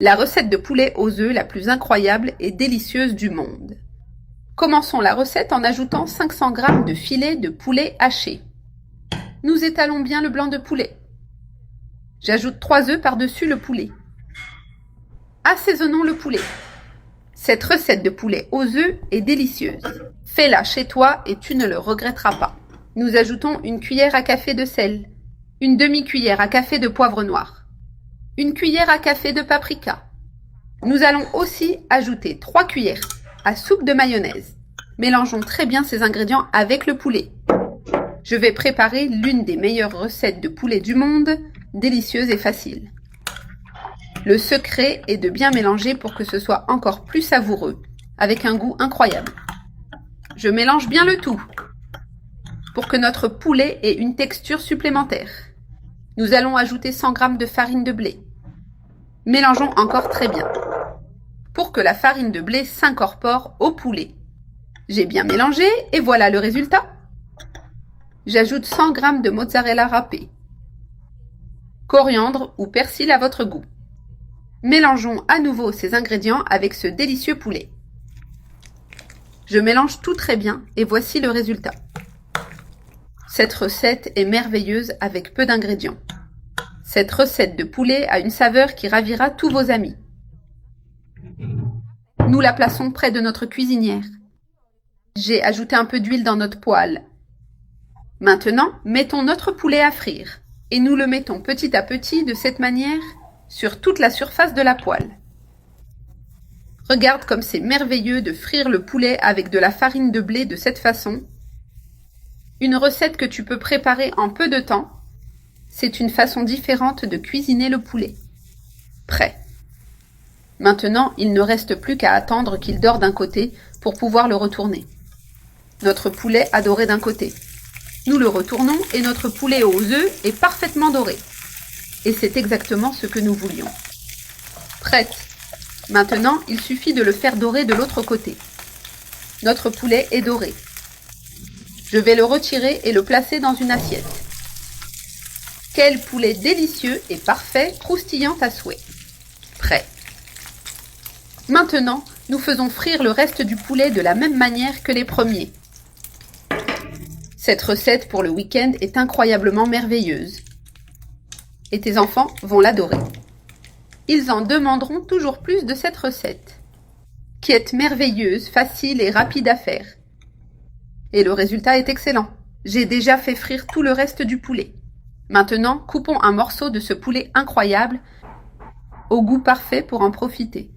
La recette de poulet aux œufs la plus incroyable et délicieuse du monde. Commençons la recette en ajoutant 500 g de filet de poulet haché. Nous étalons bien le blanc de poulet. J'ajoute 3 œufs par-dessus le poulet. Assaisonnons le poulet. Cette recette de poulet aux œufs est délicieuse. Fais-la chez toi et tu ne le regretteras pas. Nous ajoutons une cuillère à café de sel, une demi-cuillère à café de poivre noir, une cuillère à café de paprika. Nous allons aussi ajouter 3 cuillères à soupe de mayonnaise. Mélangeons très bien ces ingrédients avec le poulet. Je vais préparer l'une des meilleures recettes de poulet du monde, délicieuse et facile. Le secret est de bien mélanger pour que ce soit encore plus savoureux, avec un goût incroyable. Je mélange bien le tout, pour que notre poulet ait une texture supplémentaire. Nous allons ajouter 100 g de farine de blé. Mélangeons encore très bien, pour que la farine de blé s'incorpore au poulet. J'ai bien mélangé et voilà le résultat. J'ajoute 100 g de mozzarella râpé, coriandre ou persil à votre goût. Mélangeons à nouveau ces ingrédients avec ce délicieux poulet. Je mélange tout très bien et voici le résultat. Cette recette est merveilleuse avec peu d'ingrédients. Cette recette de poulet a une saveur qui ravira tous vos amis. Nous la plaçons près de notre cuisinière. J'ai ajouté un peu d'huile dans notre poêle. Maintenant, mettons notre poulet à frire et nous le mettons petit à petit de cette manière sur toute la surface de la poêle. Regarde comme c'est merveilleux de frire le poulet avec de la farine de blé de cette façon. Une recette que tu peux préparer en peu de temps. C'est une façon différente de cuisiner le poulet. Prêt. Maintenant, il ne reste plus qu'à attendre qu'il dore d'un côté pour pouvoir le retourner. Notre poulet a doré d'un côté. Nous le retournons et notre poulet aux œufs est parfaitement doré. Et c'est exactement ce que nous voulions. Prête. Maintenant, il suffit de le faire dorer de l'autre côté. Notre poulet est doré. Je vais le retirer et le placer dans une assiette. Quel poulet délicieux et parfait, croustillant à souhait. Prêt. Maintenant, nous faisons frire le reste du poulet de la même manière que les premiers. Cette recette pour le week-end est incroyablement merveilleuse. Et tes enfants vont l'adorer. Ils en demanderont toujours plus de cette recette, qui est merveilleuse, facile et rapide à faire. Et le résultat est excellent. J'ai déjà fait frire tout le reste du poulet. Maintenant, coupons un morceau de ce poulet incroyable, au goût parfait pour en profiter.